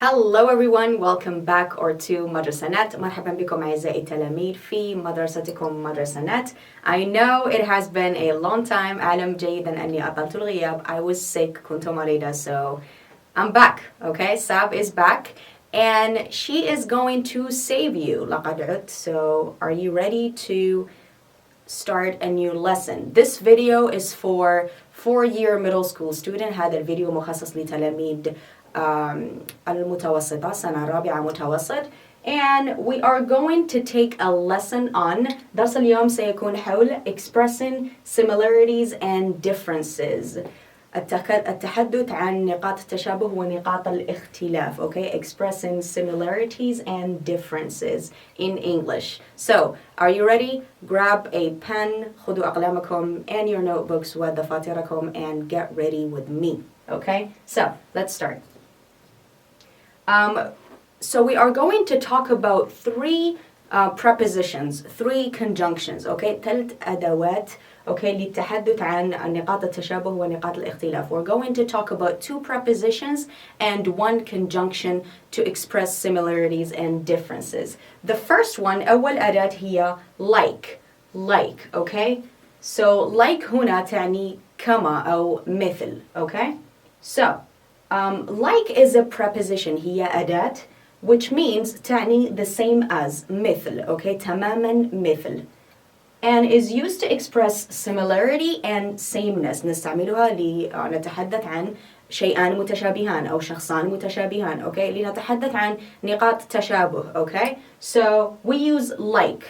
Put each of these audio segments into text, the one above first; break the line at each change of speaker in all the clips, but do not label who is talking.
Hello everyone, welcome back or to مدرسة مرحبا بكم أعزائي التلاميذ في مدرستكم مدرسة. I know it has been a long time. أعلم جيدا أني أطلت الغياب. I was sick, كنت مريضة, so I'm back. Okay, Sab is back and she is going to save you. لقد عدت. So are you ready to start a new lesson? This video is for 4-year middle school student. هذا الفيديو مخصص لتلاميذ المتوسطة سنة رابعة متوسط, and we are going to take a lesson on درس اليوم سيكون حول expressing similarities and differences, التحدث عن نقاط التشابه ونقاط الاختلاف. Okay, expressing similarities and differences in English. So, are you ready? Grab a pen, خذوا أقلامكم and your notebooks ودفاتركم and get ready with me. Okay, so let's start. So we are going to talk about 3 prepositions, 3 conjunctions. Okay, 3 أدوات. Okay, للتحدث عن نقاط التشابه ونقاط الاختلاف. We're going to talk about 2 prepositions and 1 conjunction to express similarities and differences. The first one, أول أداة هي like. Okay, so like هنا تعني كما أو مثل. Okay, so like is a preposition, هي أداة which means تعني the same as مثل. Okay, تماما مثل, and is used to express similarity and sameness. نستعملها لنتحدث عن شيئان متشابهان أو شخصان متشابهان. Okay, لنتحدث عن نقاط تشابه. Okay, so we use like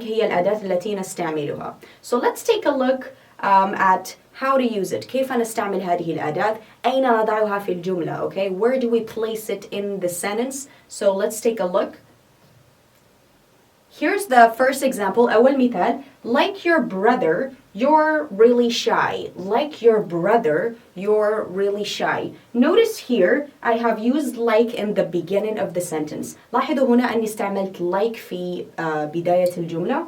هي الأداة التي نستعملها. So let's take a look at how to use it. كيف نستعمل هذه الأداة؟ أين نضعها في الجملة? Okay, where do we place it in the sentence? So let's take a look. Here's the first example. أول مثال, like your brother, you're really shy. Like your brother, you're really shy. Notice here, I have used like in the beginning of the sentence. لاحظوا هنا أني استعملت like في بداية الجملة.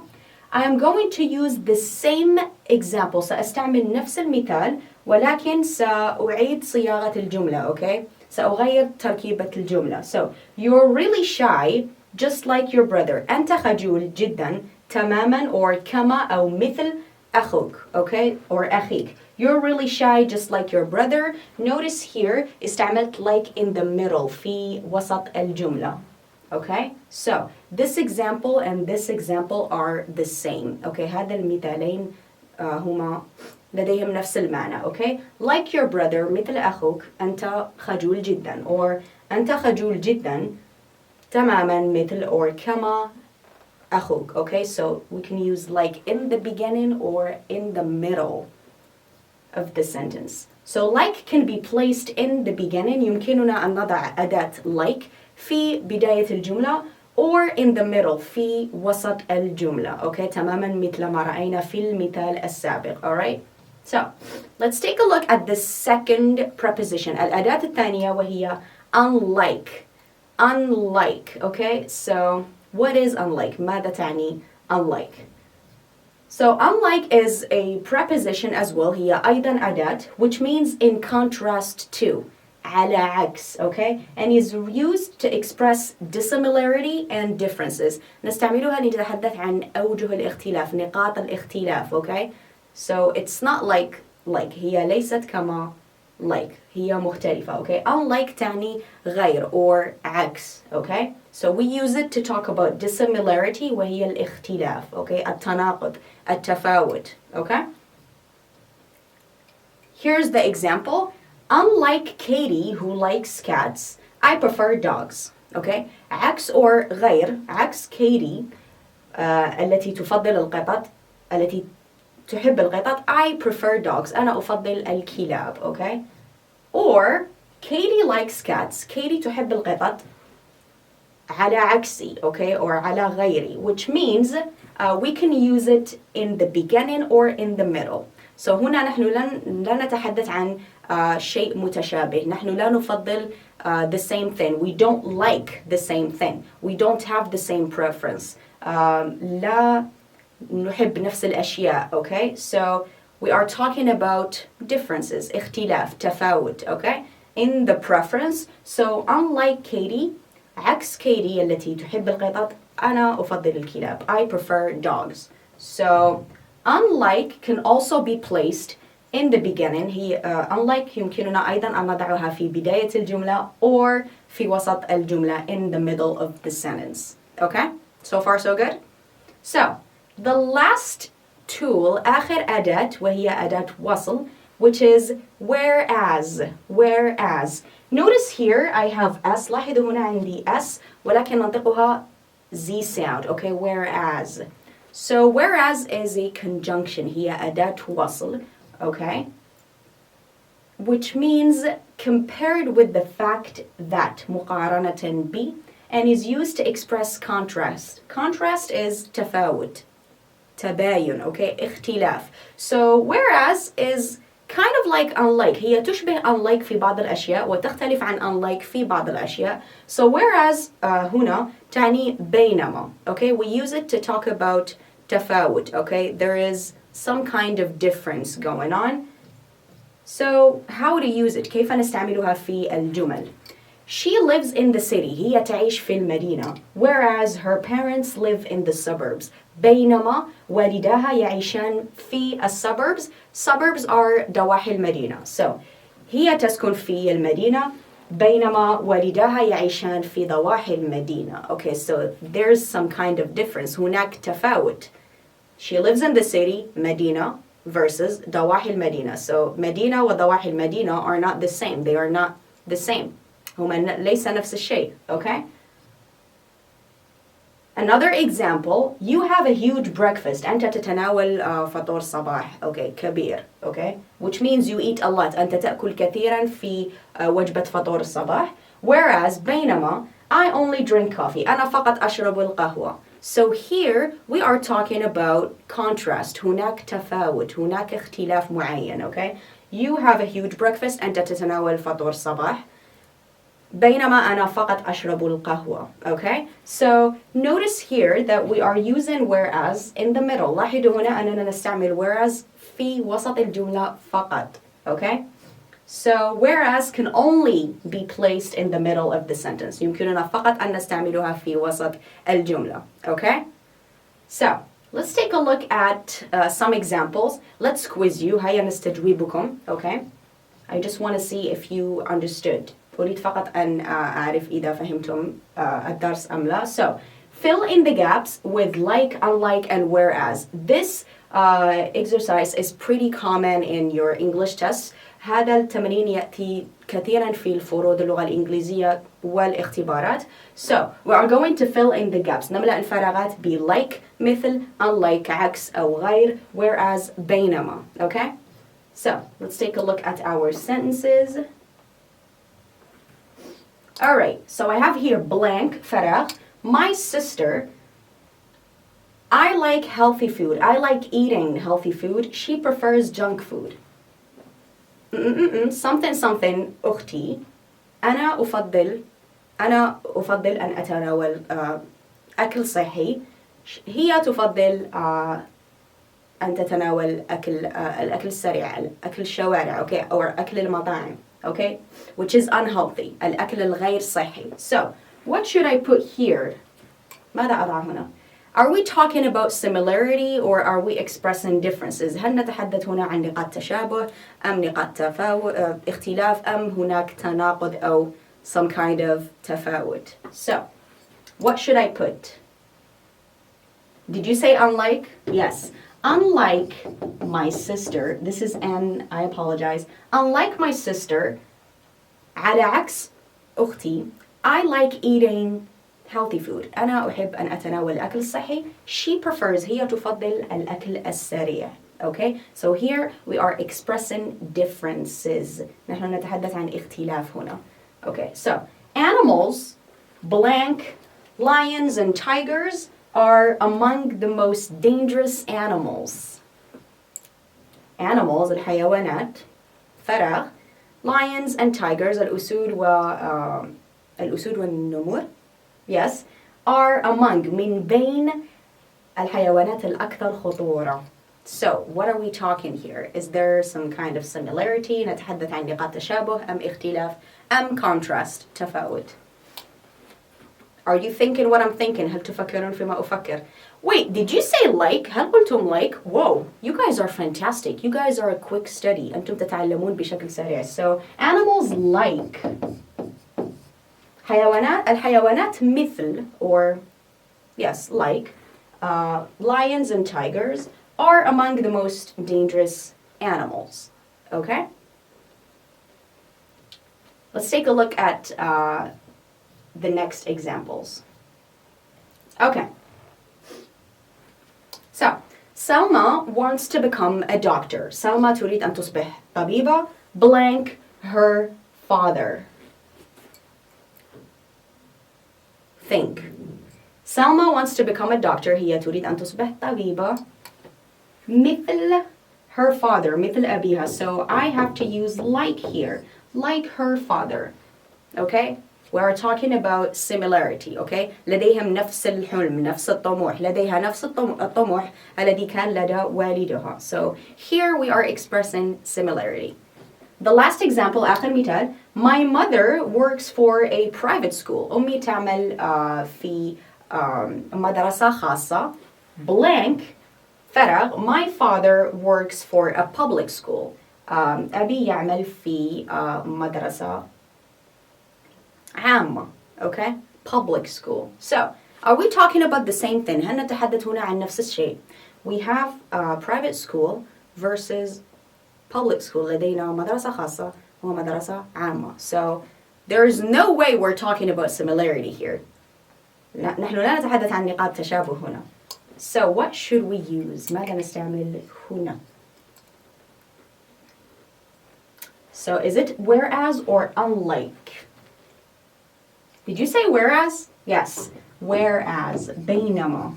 I am going to use the same example. سأستعمل نفس المثال ولكن سأعيد صياغة الجملة. Okay? سأغير تركيبة الجملة. So, you're really shy just like your brother. أنت خجول جدا تماما or كما أو مثل أخوك. Okay? Or أخيك. You're really shy just like your brother. Notice here استعملت like in the middle في وسط الجملة. Okay, so this example and this example are the same. Okay, هذا المثالين هما لديهم نفس المعنى. Okay, like your brother مثل أخوك أنت خجول جدا, or أنت خجول جدا تماما مثل or كما أخوك. Okay, so we can use like in the beginning or in the middle of the sentence. So like can be placed in the beginning. يمكننا أن نضع أداة like في بداية الجملة or in the middle في وسط الجملة. Okay, تماما مثل ما رأينا في المثال السابق. Alright, so let's take a look at the second preposition, الأداة الثانية وهي unlike. Okay, so what is unlike? ماذا تعني unlike? So unlike is a preposition as well. هي أيضا أداة which means in contrast to, على عكس. Okay, and is used to express dissimilarity and differences. نستعملها لنتحدث عن أوجه الاختلاف, نقاط الاختلاف. Okay, so it's not like هي ليست كما like, هي مختلفة. Okay, unlike تعني غير or عكس. Okay, so we use it to talk about dissimilarity وهي الاختلاف. Okay, التناقض, التفاوت. Okay, here's the example. Unlike Katie who likes cats, I prefer dogs. Okay, عكس or غير, عكس Katie التي تفضل القطط, التي تحب القطط, I prefer dogs. أنا أفضل الكلاب. Okay, or Katie likes cats. Katie تحب القطط على عكسي. Okay, or على غيري, which means we can use it in the beginning or in the middle. So هنا نحن لا نتحدث عن شيء متشابه. نحن لا نفضل the same thing. We don't like the same thing. We don't have the same preference. لا نحب نفس الأشياء. Okay, so we are talking about differences, اختلاف, تفاوت. Okay, in the preference. So unlike Katie, عكس Katie التي تحب القطط، أنا أفضل الكلاب. I prefer dogs. So unlike can also be placed in the beginning. هي unlike يمكننا أيضا أن نضعها في بداية الجملة or في وسط الجملة in the middle of the sentence. Okay? So far so good? So the last tool آخر أداة وهي أداة وصل, which is whereas. Whereas. Notice here I have S. لاحظوا هنا عندي S ولكن ننطقها Z sound. Okay? Whereas. So whereas is a conjunction. هي أداة وصل. Okay? Which means compared with the fact that مقارنة ب, and is used to express contrast. Contrast is تفاوت, تباين, okay, اختلاف. So whereas is kind of like unlike. هي تشبه unlike في بعض الأشياء وتختلف عن unlike في بعض الأشياء. So whereas هنا تعني بينما. Okay, we use it to talk about تفاوت. Okay, there is some kind of difference going on. So how to use it? كيف نستعملها في الجمل? She lives in the city. هي تعيش في المدينة. Whereas her parents live in the suburbs. بينما والداها يعيشان في suburbs. Suburbs are ضواحي المدينة. So هي تسكن في المدينة بينما والداها يعيشان في ضواحي المدينة. Okay, so there's some kind of difference. هناك تفاوت. She lives in the city, مدينة, versus ضواحي المدينة. So مدينة وضواحي المدينة are not the same. They are not the same. هما ليس نفس الشيء. Okay? Another example, you have a huge breakfast. أنت تتناول فطور صباح. Okay, كبير. Okay? Which means you eat a lot. أنت تأكل كثيرا في وجبة فطور الصباح. Whereas بينما I only drink coffee. أنا فقط أشرب القهوة. So here we are talking about contrast. هناك تفاوت. هناك اختلاف معين. Okay? You have a huge breakfast. أنت تتناول فطور صباح. بينما أنا فقط أشرب القهوة. Okay? So notice here that we are using whereas in the middle. لاحظوا هنا أننا نستعمل whereas في وسط الجملة فقط. Okay? So whereas can only be placed in the middle of the sentence. يمكننا فقط أن نستعملها في وسط الجملة. Okay? So let's take a look at some examples. Let's quiz you. هيا نستجوبكم. Okay? I just want to see if you understood. أريد فقط أن أعرف إذا فهمتم الدرس أم لا. So, fill in the gaps with like, unlike, and whereas. This exercise is pretty common in your English tests. هذا التمرين يأتي كثيرا في الفروض اللغة الإنجليزية والاختبارات. So, we are going to fill in the gaps. نملأ الفراغات ب like, مثل, unlike, عكس أو غير, whereas, بينما. Okay? So, let's take a look at our sentences. Alright, so I have here blank, فراغ. My sister, I like healthy food. I like eating healthy food. She prefers junk food. Something something أختي. أنا أفضل أن أتناول أكل صحي. هي تفضل أن تتناول الأكل السريع، أكل الشوارع, okay, or أكل المطاعم. Okay, which is unhealthy. الأكل الغير صحي. So, what should I put here? ماذا أضع هنا? Are we talking about similarity or are we expressing differences? هل نتحدث هنا عن نقاط تشابه أم نقاط اختلاف أم هناك تناقض أو some kind of تفاوت? So, what should I put? Did you say unlike? Yes. Unlike my sister, this is N, I apologize. Unlike my sister, على عكس أختي, I like eating healthy food. أنا أحب أن أتناول الأكل الصحي. She prefers, هي تفضل الأكل السريع. Okay, so here we are expressing differences. نحن نتحدث عن اختلاف هنا. Okay, so animals, blank, lions and tigers are among the most dangerous animals. Animals, الحيوانات, فراغ, lions and tigers, الأسود والنمور, yes, are among, من بين الحيوانات الأكثر خطورة. So what are we talking here? Is there some kind of similarity? نتحدث عن نقاط تشابه أم اختلاف أم contrast تفاوت. Are you thinking what I'm thinking? هل تفكرون فيما أفكر? Wait, did you say like? هل قلتم like? Whoa, you guys are fantastic. You guys are a quick study. أنتم تتعلمون بشكل سريع. So animals like. الحيوانات مثل or yes, like lions and tigers are among the most dangerous animals. Okay? Let's take a look at the next examples. Okay. So, Selma wants to become a doctor. Selma تريد أن تصبح طبيبة. Blank her father. Think. Selma wants to become a doctor. هي تريد أن تصبح طبيبة. مثل her father. مثل أبيها. So I have to use like here. Like her father. Okay? We are talking about similarity. Okay? لديهم نفس الحلم. نفس الطموح. لديها نفس الطموح الذي كان لدى والدها. So here we are expressing similarity. The last example, آخر مثال. My mother works for a private school. أمي تعمل في مدرسة خاصة. Blank فراغ. My father works for a public school. أبي يعمل في مدرسة عامة. Okay? Public school. So, are we talking about the same thing? هل نتحدث هنا عن نفس الشيء? We have private school versus public school. لدينا مدرسة خاصة ومدرسة عامة. So, there is no way we're talking about similarity here. نحن لا نتحدث عن نقاط تشابه هنا. So, what should we use? ماذا نستعمل هنا? So, is it whereas or unlike? Did you say whereas? Yes. Whereas. بينما.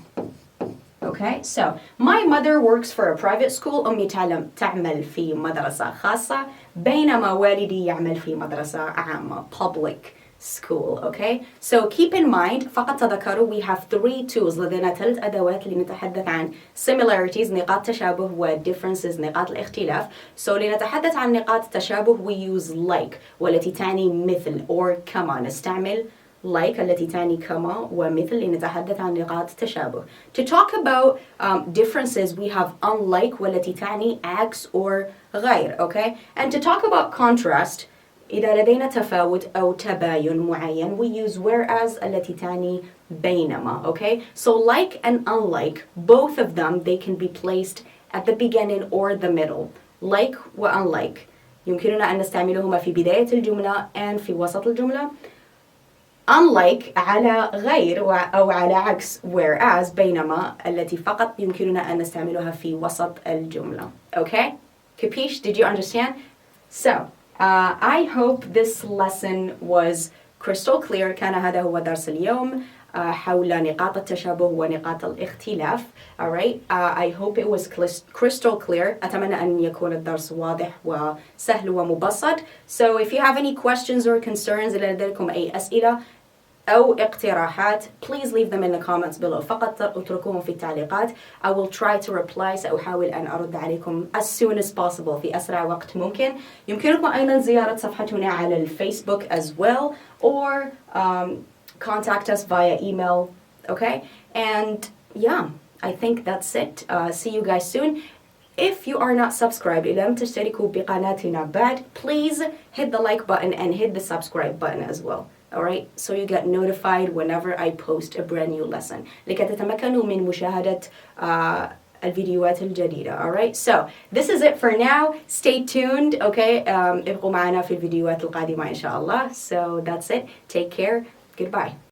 Okay, so my mother works for a private school. أمي تعمل في مدرسة خاصة. بينما والدي يعمل في مدرسة عامة. Public school. Okay, so keep in mind فقط تذكروا we have 3 tools. لدينا 3 أدوات لنتحدث عن similarities نقاط تشابه و differences نقاط الاختلاف. So لنتحدث عن نقاط التشابه we use like والتي تعني مثل or كما. نستعمل like التي تعني كما ومثل لنتحدث عن نقاط التشابه. To talk about differences we have unlike والتي تعني عكس or غير. Okay, and to talk about contrast إذا لدينا تفاوت أو تباين معين we use whereas التي تعني بينما. Okay, so like and unlike both of them they can be placed at the beginning or the middle. Like و unlike يمكننا أن نستعملهما في بداية الجملة and في وسط الجملة. Unlike على غير أو على عكس whereas بينما التي فقط يمكننا أن نستعملها في وسط الجملة. Okay? Capiche? Did you understand? So, I hope this lesson was crystal clear. كان هذا هو درس اليوم حول نقاط التشابه ونقاط الاختلاف. Alright? I hope it was crystal clear. أتمنى أن يكون الدرس واضح وسهل ومبسط. So if you have any questions or concerns إذا لديكم أي أسئلة أو اقتراحات please leave them in the comments below. فقط اتركوهم في التعليقات. I will try to reply. سأحاول أن أرد عليكم as soon as possible في أسرع وقت ممكن. يمكنكم أيضا زيارة صفحتنا على الفيسبوك as well or contact us via email. Okay? And yeah, I think that's it. See you guys soon. If you are not subscribed, إذا لم تشتركوا بقناتنا بعد, please hit the like button and hit the subscribe button as well. Alright, so you get notified whenever I post a brand new lesson. لكي تتمكنوا من مشاهدة الفيديوهات الجديدة. Alright, so this is it for now. Stay tuned, okay? ابقوا معنا في الفيديوهات القادمة إن شاء الله. So that's it. Take care. Goodbye.